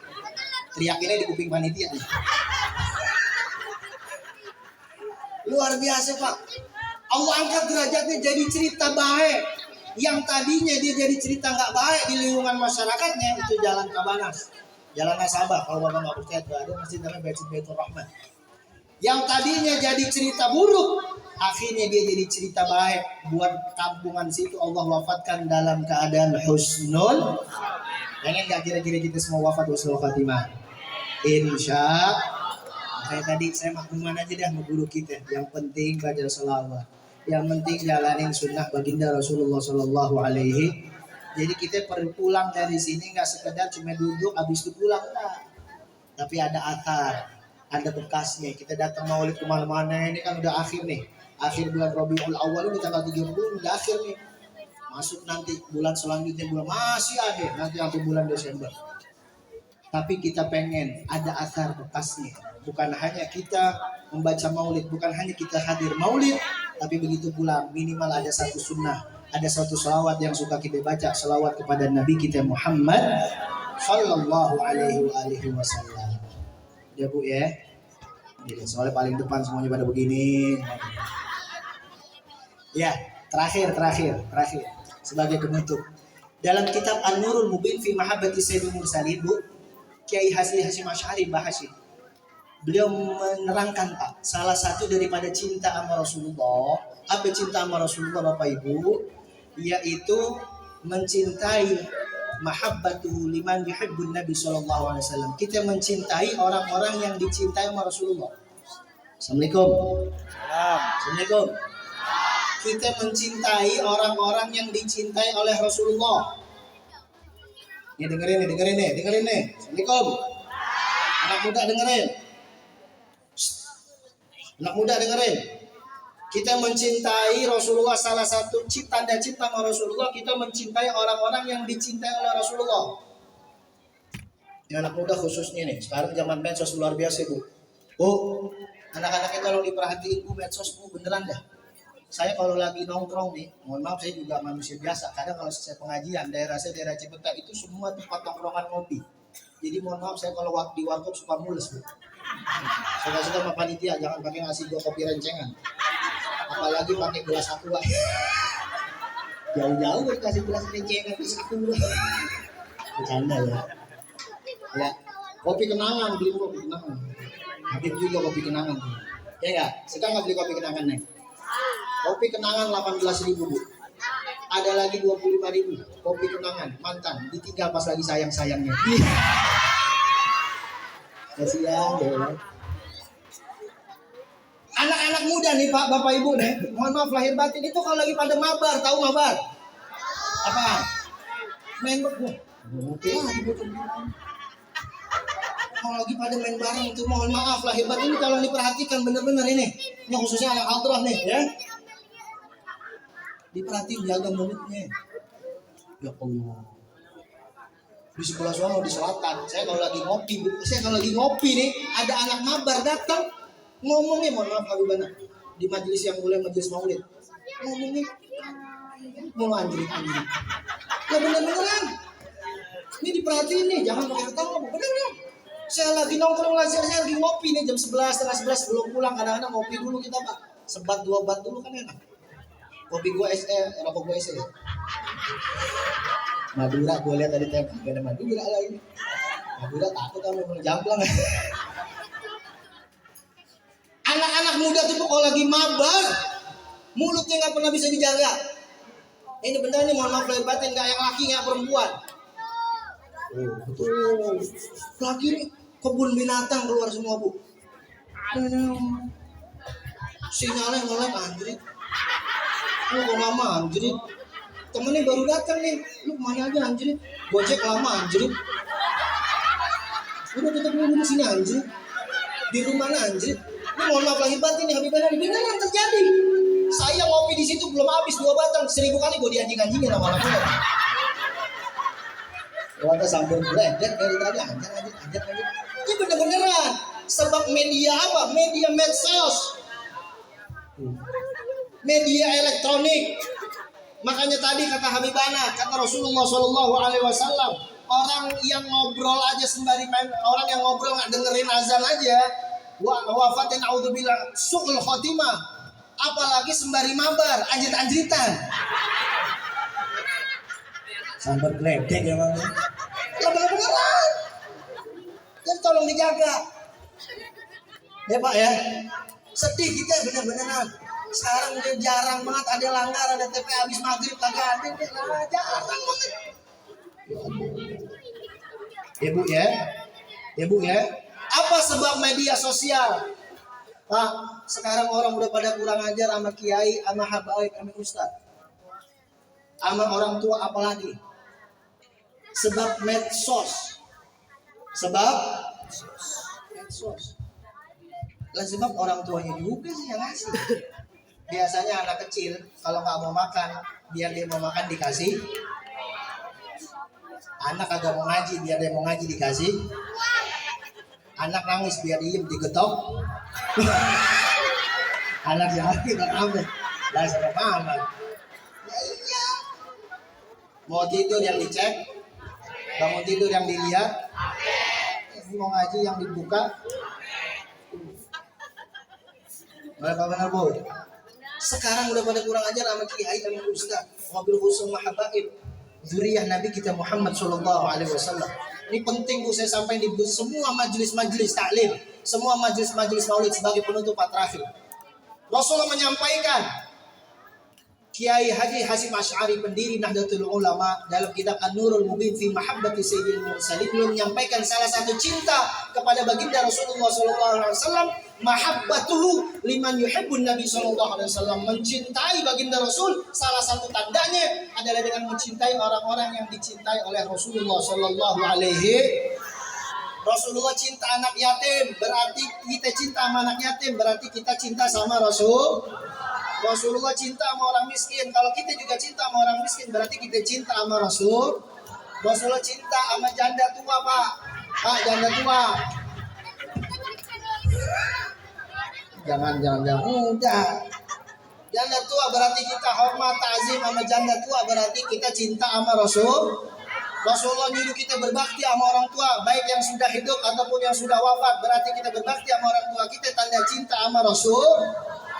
Speaker 1: Teriakinnya di kuping panitia nih. Luar biasa Pak. Allah angkat derajatnya jadi cerita baik. Yang tadinya dia jadi cerita nggak baik di lingkungan masyarakatnya, itu jalan Kabanas, jalan Nasabah. Kalau bapak nggak percaya tuh ada masjid namanya Baitul Rahman. Yang tadinya jadi cerita buruk, akhirnya dia jadi cerita baik. Buat kampungan situ Allah wafatkan dalam keadaan husnul. Pengen nggak kira-kira kita semua wafat husnul khatimah? Insya. Kayak tadi saya makluman aja dah sama guru kita. Yang penting baca selawat. Yang penting jalanin sunnah baginda Rasulullah Sallallahu Alaihi. Jadi kita perlu pulang dari sini nggak sekedar cuma duduk habis itu pulang enggak. Tapi ada akar, ada bekasnya. Kita datang maulid kemana-mana ini kan udah akhir nih. Akhir bulan Rabiul Awal ini tanggal 30 udah akhir nih. Masuk nanti bulan selanjutnya bulan masih ada nanti sampai bulan Desember. Tapi kita pengen ada akar bekasnya. Bukan hanya kita membaca maulid, bukan hanya kita hadir maulid, tapi begitu pula minimal ada satu sunnah, ada satu salawat yang suka kita baca, salawat kepada Nabi kita Muhammad Sallallahu Alaihi Wasallam. Ya Bu ya, soalnya paling depan semuanya pada begini. Ya, terakhir sebagai penutup dalam kitab An-Nurul Mubin fi Mahabbati Sayyidil Mursalin, Bu, Kiai Hasyim Asy'ari Bahasyim. Beliau menerangkan Pak, salah satu daripada cinta sama Rasulullah, apa cinta sama Rasulullah Bapak Ibu, yaitu mencintai mahabbatu liman yuhibbun Nabi sallallahu alaihi wasallam. Kita mencintai orang-orang yang dicintai sama Rasulullah. Assalamualaikum. Assalamualaikum. Kita mencintai orang-orang yang dicintai oleh Rasulullah. Ini dengerin nih. Assalamualaikum. Anak muda dengerin. Anak muda dengerin. Kita mencintai Rasulullah, salah satu tanda cinta sama Rasulullah, kita mencintai orang-orang yang dicintai oleh Rasulullah. Ini anak muda khususnya nih, sekarang zaman medsos luar biasa Bu. Oh, anak-anaknya kalau diperhatiin Bu, medsos Bu beneran dah. Saya kalau lagi nongkrong nih, mohon maaf saya juga manusia biasa. Kadang kalau saya pengajian, daerah Ciputat itu semua tempat nongkrongan ngopi. Jadi mohon maaf saya kalau di warkop suka mules Bu. Saya kasih sama panitia, jangan pakai ngasih gua kopi rencengan. Apalagi pakai gelas aqua. Jauh-jauh gue kasih gelas rencengan gelas aqua. Bercanda ya. Ya, kopi kenangan, beli kopi kenangan. Habib juga kopi kenangan. Ya enggak? Sekarang nggak beli kopi kenangan nih. Kopi kenangan 18.000 Bu. Ada lagi 25.000 kopi kenangan mantan ditinggal pas lagi sayang-sayangnya. Kasihan ya. Anak-anak muda nih Pak, Bapak Ibu nih, mohon maaf lahir batin itu kalau lagi pada mabar, tahu mabar? Apa? Main kalau lagi pada main bareng itu mohon maaf lahir batin ini kalau diperhatikan bener-bener ini khususnya anak hadrah nih ya. Diperhatiin jaga mulutnya. Ya Allah. Di sebelah sana di selatan, saya kalau lagi ngopi nih, ada anak mabar datang ngomongnya, mohon maaf Habibana, di majelis yang mulai majelis maulid, ngomongnya mau anjrit. Ya bener-beneran. Ini diperhatiin nih, jangan pakai ketawa, beneran. Saya lagi nongkrong saya lagi ngopi nih jam 11, setengah 11 belum pulang, kadang-kadang ngopi dulu kita Pak, sebat 2 bat dulu kan enak. Kopi gue rokok gue ya. Madura gue lihat tadi tembak, gak ada Madura lagi. Madura takut kamu menjamplang. Anak-anak muda tuh kalau lagi mabar, mulutnya nggak pernah bisa dijaga. Ini benar nih, mohon maaf lahir batin, nggak yang laki nggak perempuan. Oh betul. Lagi nih kebun binatang keluar semua Bu. Sinyalnya ngelek anjrit. Lu kok lama anjrit? Temennya baru datang nih, lu kemana aja anjrit? Gojek lama anjrit. Udah tetap dulu di sini anjrit. Di rumah anjrit. Lu mohon maaf lahir batin nih Habibana, beneran terjadi. Saya ngopi di situ belum habis 2 batang, 1000 kali gue dianjing-anjingin sama anak gue. Kita sambil bledek dari tadi anjir. Ini bener-beneran. Sebab media apa? Media medsos. Media elektronik. Makanya tadi kata Habibana, kata Rasulullah Shallallahu Alaihi Wasallam, orang yang ngobrol aja sembari main, orang yang ngobrol nggak dengerin azan aja, wafatin audzubillah su'ul khotimah, apalagi sembari mabar, anjrit-anjritan. Sambar gledek ya bang. Beneran. Jadi tolong dijaga. Ya Pak ya. Sedih kita bener-beneran. Sekarang udah jarang banget ada langgar, ada TP habis maghrib kagak ada, jarang banget. Ya Bu ya, ya Bu ya. Apa sebab media sosial? Pak, sekarang orang udah pada kurang ajar sama kiai, sama habaib, sama ustad, sama orang tua apalagi. Sebab medsos. Sebab medsos. Lah sebab orang tuanya juga sih yang ngasih. Biasanya anak kecil kalau nggak mau makan, biar dia mau makan dikasih. Anak kagak mau ngaji, biar dia mau ngaji dikasih. Anak nangis biar diem digetok. Anak yang tidak ambil, lah sama mama. Ya iya. Mau tidur yang dicek, bangun tidur yang dilihat, mau ngaji yang dibuka. Benar Bu. Sekarang udah pada kurang ajar sama kiai dan ustaz. Wabil khusus mahabaib zuriyah Nabi kita Muhammad Shallallahu Alaihi Wasallam. Ini penting Bu, saya sampaikan di semua majelis-majelis taklim, semua majelis-majelis maulid sebagai penutup terakhir. Rasulullah menyampaikan, Kiai Haji Hasyim Asy'ari pendiri Nahdlatul Ulama dalam kitab An-Nurul Mubin fi Mahabbati Sayyidil Mursalin beliau menyampaikan salah satu cinta kepada baginda Rasulullah sallallahu alaihi wasallam, mahabbatuhu liman yuhibbun Nabi sallallahu alaihi wasallam, mencintai baginda Rasul salah satu tandanya adalah dengan mencintai orang-orang yang dicintai oleh Rasulullah sallallahu alaihi. Rasulullah cinta anak yatim, berarti kita cinta sama anak yatim, berarti kita cinta sama Rasul. Rasulullah cinta sama orang miskin. Kalau kita juga cinta sama orang miskin, berarti kita cinta sama Rasul. Rasulullah cinta sama janda tua, Pak. Pak, janda tua. Jangan. Udah. Janda tua berarti kita hormat, ta'zim sama janda tua, berarti kita cinta sama Rasul. Rasulullah nyuruh kita berbakti sama orang tua, baik yang sudah hidup ataupun yang sudah wafat, berarti kita berbakti sama orang tua kita, tanda cinta sama Rasul.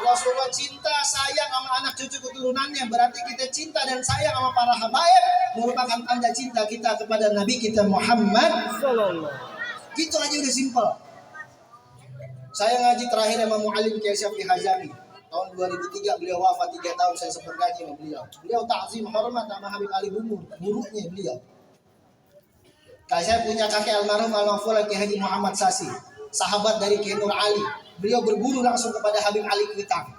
Speaker 1: Rasulullah cinta, sayang sama anak cucu keturunannya, berarti kita cinta dan sayang sama para habaib, merupakan tanda cinta kita kepada Nabi kita Muhammad. Gitu aja udah simpel. Saya ngaji terakhir sama Mu'alim Kiai Syafi'i Hajami tahun 2003, beliau wafat 3 tahun saya sempat ngaji sama beliau. Beliau ta'zim hormat sama Habib Ali Bungur, gurunya beliau. Saya punya kakek almarhum Al-Maful Kiai Haji Muhammad Sasi, sahabat dari Kiai Nur Ali. Beliau berguru langsung kepada Habib Ali Kuitang.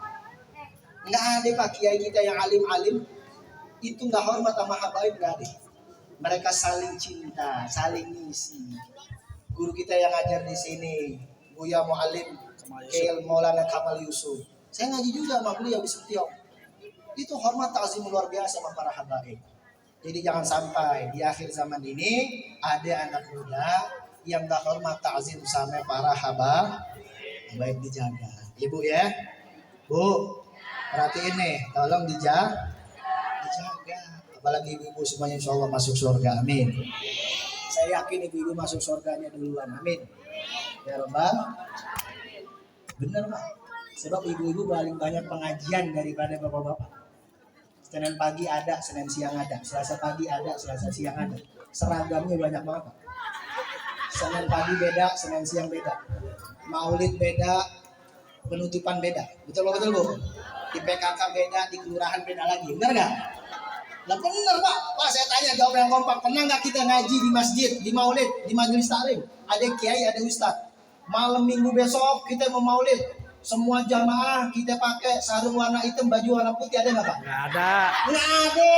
Speaker 1: Nggak ada Pak kiai kita yang alim-alim itu nggak hormat sama habaib, nggak ada. Mereka saling cinta, saling ngisi. Guru kita yang ngajar di sini, Buya Mu'alim Kiai Maulana Kamal Yusuf. Saya ngaji juga sama beliau di Setiau. Itu hormat ta'zim luar biasa sama para habaib. Jadi jangan sampai di akhir zaman ini ada anak muda yang gak hormat ta'zim sama para baik, dijaga. Ibu ya, Bu, perhatiin nih, tolong dijaga. Apalagi ibu-ibu semuanya insya Allah masuk surga, amin. Saya yakin ibu-ibu masuk surganya duluan, amin. Ya Rabbal. Bener Pak, sebab ibu-ibu paling banyak pengajian daripada bapak-bapak. Senin pagi ada, Senin siang ada, Selasa pagi ada, Selasa siang ada. Seragamnya banyak banget Pak. Senin pagi beda, Senin siang beda. Maulid beda, penutupan beda. Betul Bu? Di PKK beda, di kelurahan beda lagi. Benar nggak? Lah benar Pak. Pak saya tanya jawab yang kompak. Pernah nggak kita ngaji di masjid, di maulid, di majelis taklim? Ada kiai, ada ustadz. Malam minggu besok kita mau maulid. Semua jamaah kita pakai sarung warna hitam, baju warna putih, ada nggak Pak?
Speaker 2: Nggak ada.
Speaker 1: Nggak ada.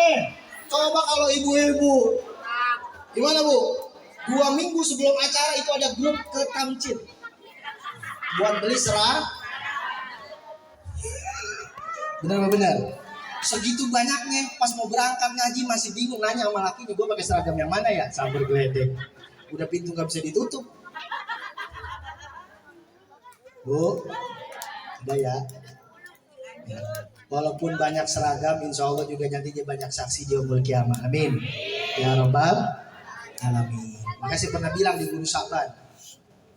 Speaker 1: Coba kalau ibu-ibu, gimana Bu? 2 minggu sebelum acara itu ada grup ke tamcil buat beli serah. Benar. Segitu banyaknya, pas mau berangkat ngaji masih bingung, nanya sama lakinya, gue pakai seragam yang mana ya? Sambil geledek. Udah pintu gak bisa ditutup. Bu, udah ya. Walaupun banyak seragam, insya Allah juga nantinya banyak saksi di yaumul kiamah. Amin. Ya Rabbal Alamin. Makanya saya pernah bilang di Guru Saban.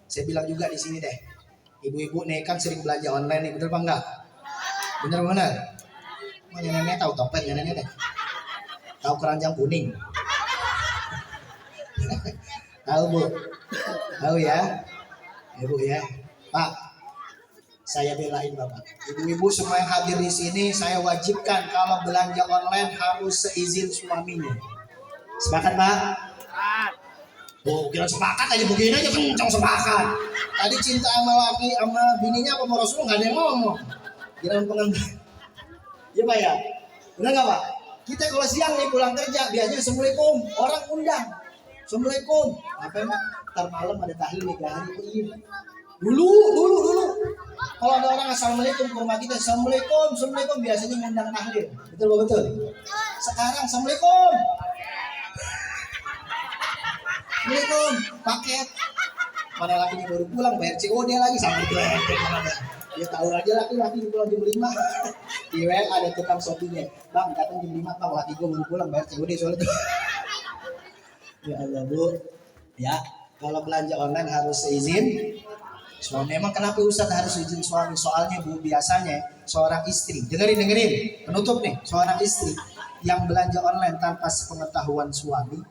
Speaker 1: Saya bilang juga di sini deh. Ibu-ibu nih kan sering belanja online nih, bener apa enggak? Bener. Oh, nenek tahu topet nenek deh. Tahu keranjang kuning. Tahu Bu? Tahu ya? Ibu ya. Pak, saya belain Bapak. Ibu-ibu semua yang hadir di sini, saya wajibkan kalau belanja online harus seizin suaminya. Sepakat Pak? Oh, kira sepakat aja begini aja kencang sepakat. Tadi cinta sama laki sama bininya apa sama Rasul nggak ada yang ngomong. Kira pengen. Ya Pak ya. Benar nggak Pak? Kita kalau siang nih pulang kerja biasanya assalamualaikum, orang undang. Assalamualaikum. Apa Pak? Ntar malam ada tahlil 3 hari pergi. Dulu. Kalau ada orang assalamualaikum ke rumah kita, assalamualaikum biasanya ngundang tahlil. Betul. Sekarang assalamualaikum. Assalamualaikum, paket. Mana laki baru pulang bayar COD lagi sama dia. Ya tahu aja laki pulang jam 5. Di WA ada tukang shopee-nya. Bang, datang jam 5 Bang, laki gue baru pulang bayar COD soalnya itu. Ya Allah Bu. Ya, kalau belanja online harus seizin suami. Memang kenapa Ustaz harus izin suami? Soalnya Bu, biasanya seorang istri, dengerin, penutup nih, seorang istri yang belanja online tanpa sepengetahuan suami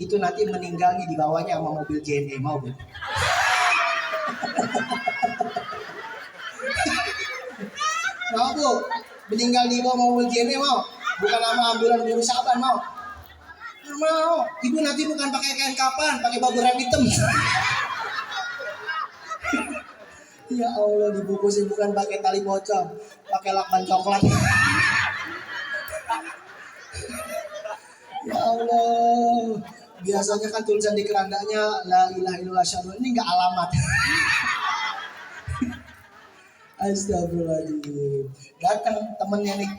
Speaker 1: itu nanti meninggalnya dibawanya sama mobil JNE, mau Bu? Mau Bu? Meninggal di bawah mobil JNE mau? Bukan sama ambulan Guru Saban mau? Mau. Ibu nanti bukan pakai kain kapan, pakai baju rem hitam. Ya Allah, dibungkusin bukan pakai tali pocong, pakai lakban coklat. Ya Allah, biasanya kan tulisan di kerandanya la ilaha illallah syahadu, ini enggak alamat. Astagfirullahaladzim. Datang temennya nih,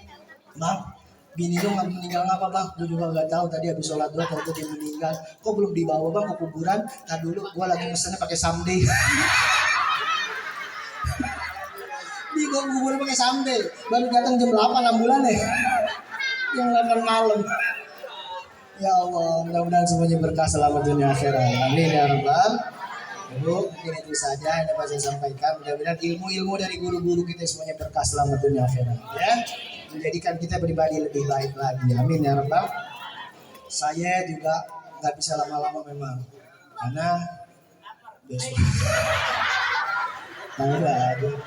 Speaker 1: Bang, bini lu nggak meninggal apa Bang? Gue juga nggak tahu, tadi habis sholat doa kalau dia meninggal. Kok belum dibawa Bang ke kuburan? Ntar dulu, gue lagi mesennya pakai someday. Di gue kuburan pakai someday, baru datang jam 8 ambulan ya. Yang 8 malam. Ya Allah, mudah-mudahan semuanya berkah selamat dunia akhirat. Amin ya Rabbal. Ibu, mungkin itu saja yang dapat saya sampaikan. Mudah-mudahan ilmu-ilmu dari guru-guru kita semuanya berkah selamat dunia akhirat. Ya, menjadikan kita pribadi lebih baik lagi. Amin ya Rabbal. Saya juga nggak bisa lama-lama memang, karena besok. Aduh,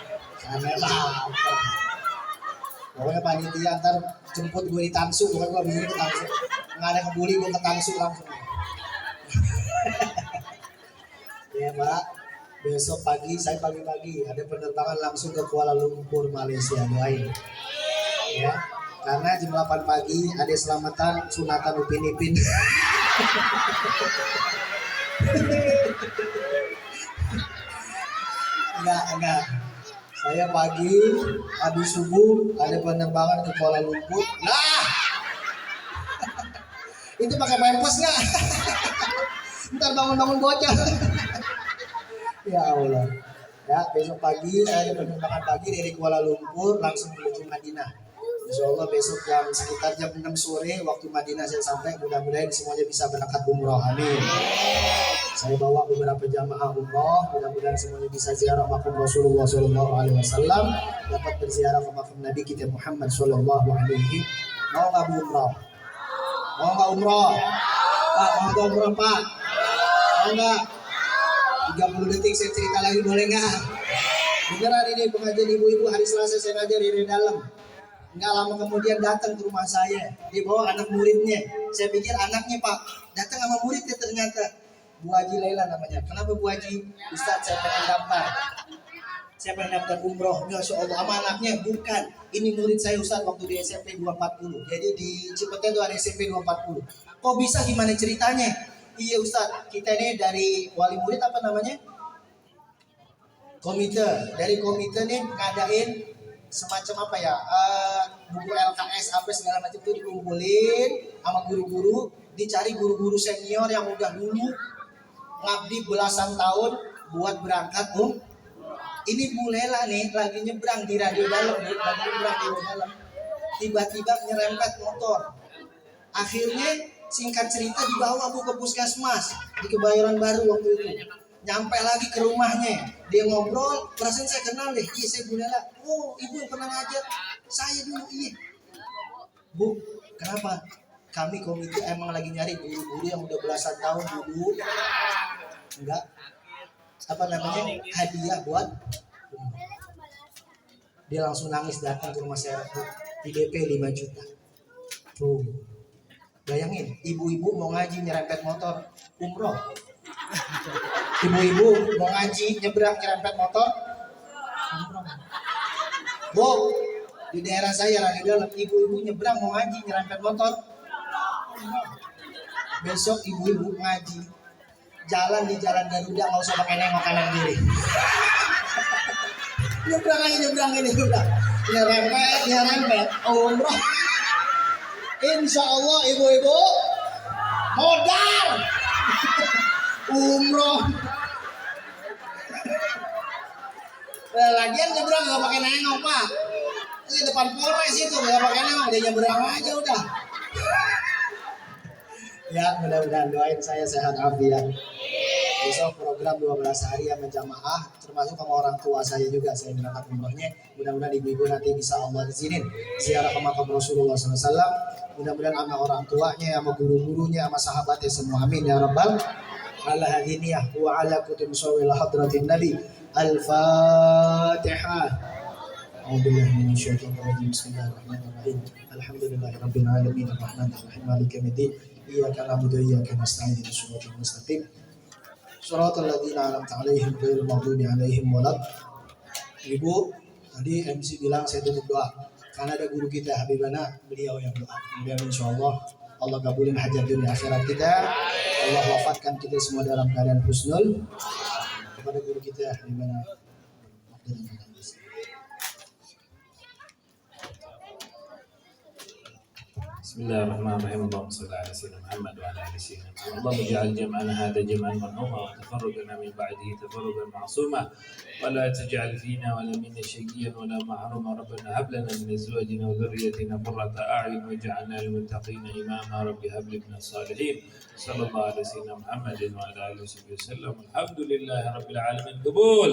Speaker 1: karena lapar. Pokoknya panitia ntar jemput gue di Tansu, bukan gue bisa ke Tansu. Nggak ada kebuli, gue ke Tansu langsung. Ya Pak, besok pagi saya pagi-pagi ada penerbangan langsung ke Kuala Lumpur Malaysia, doain. Ya, karena jam 8 pagi ada selamatan sunatan Upin Ipin. Enggak. Saya pagi habis subuh ada penerbangan ke Kuala Lumpur. Nah, itu pakai pampers nggak? Ntar bangun-bangun bocor. Ya Allah. Ya, besok pagi saya ada penerbangan pagi dari Kuala Lumpur langsung menuju Madinah. Insya Allah besok sekitar jam 6 sore waktu Madinah saya sampai. Mudah-mudahan semuanya bisa berangkat umroh. Amin. Saya bawa beberapa jamaah umroh. Mudah-mudahan semuanya bisa ziarah makam Rasulullah SAW, dapat berziarah ke makam Nabi kita Muhammad SAW. Mau nggak umroh? Mau nggak umroh? Pak, mau nggak umroh Pak? Mau nggak? 30 detik saya cerita lagi boleh nggak? Beneran ini pengajian ibu-ibu hari Selasa saya ngajar di dalam. Nggak lama kemudian datang ke rumah saya, dia bawa anak muridnya. Saya pikir anaknya Pak, datang sama muridnya ternyata Bu Haji Laila namanya. Kenapa Bu Haji? Ustaz saya pengen daftar. Saya pengen daftar umroh. Masya Allah, sama anaknya bukan. Ini murid saya Ustaz waktu di SMP 240. Jadi di Cipete itu ada SMP 240. Kok bisa, gimana ceritanya? Iya Ustaz, kita ini dari wali murid apa namanya? Komite. Dari komite nih ngadain semacam apa ya, buku LKS apa segala macam itu dikumpulin sama guru-guru, dicari guru-guru senior yang udah dulu ngabdi belasan tahun buat berangkat Ini Bu Lela nih lagi nyebrang di radio dalam, lagi nyebrang di radio dalam. tiba-tiba nyerempet motor. Akhirnya singkat cerita dibawa Bu ke puskesmas di Kebayoran Baru waktu itu. Nyampe lagi ke rumahnya, dia ngobrol, perasaan saya kenal deh, iya saya Bu Lela. Oh ibu yang pernah ngajar saya dulu, iya. Bu, kenapa? Kami komite emang lagi nyari guru-guru yang udah belasan tahun dulu, enggak, apa namanya, hadiah buat umroh. Dia langsung nangis datang ke rumah saya, di DP 5 juta. Tuh, bayangin, ibu-ibu mau ngaji nyerempet motor, umroh. Ibu-ibu mau ngaji nyebrang nyerempet motor, umroh. Bu, di daerah saya lagi dalam, ibu-ibu nyebrang mau ngaji nyerempet motor, umroh. Besok ibu-ibu ngaji jalan di Jalan Garuda nggak usah pakai nengok kanan kiri. nyebrang ini udah nyerempet umroh. Insya Allah ibu-ibu modal umroh. Lagian nyebrang nggak pakai nengok Pak, ini depan Polres itu nggak pakai nengok, dia nyebrang aja udah. Ya mudah-mudahan doain saya sehat afiat. Besok program 12 hari sama jamaah, termasuk sama orang tua saya juga, saya berangkat umrohnya. Mudah-mudahan ibu-ibu nanti bisa Allah izinin ziarah ke makam Rasulullah SAW. Mudah-mudahan sama orang tuanya, sama guru-gurunya, sama sahabatnya semua. Amin ya rabbal alamin wa ala kutub sawil hadratin nabi. Al-Fatihah. A'udzubillahi minasyaitonir rajim. Bismillahirrahmanirrahim. Alhamdulillahirabbil alamin arrahmanir rahim maliki yaumiddin. Iyyaka na'budu wa iyyaka nasta'in ihdinas siratal mustaqim. Shiratal ladzina an'amta 'alaihim ghairil maghdubi 'alaihim walad. Ibu, tadi MC bilang saya tutup doa karena ada guru kita Habibana, beliau yang doa. Kemudian insyaallah Allah kabulin hajat dunia akhirat kita. Allah wafatkan kita semua dalam keadaan husnul. Kepada guru kita Habibana.
Speaker 3: بسم الله الرحمن الرحيم اللهم صل على سيدنا محمد وعلى ال سيدنا محمد اللهم اجعل جمعنا هذا جمعا مرحوما وتفرقنا من بعده تفرقا معصوما ولا تجعل فينا ولا منا شقيا ولا محروما ربنا هب لنا من ازواجنا وذريتنا قرة اعين واجعلنا للمتقين اماما رب هب لي من الصالحين صلى الله على سيدنا محمد وعلى اله وصحبه وسلم الحمد لله رب العالمين قبول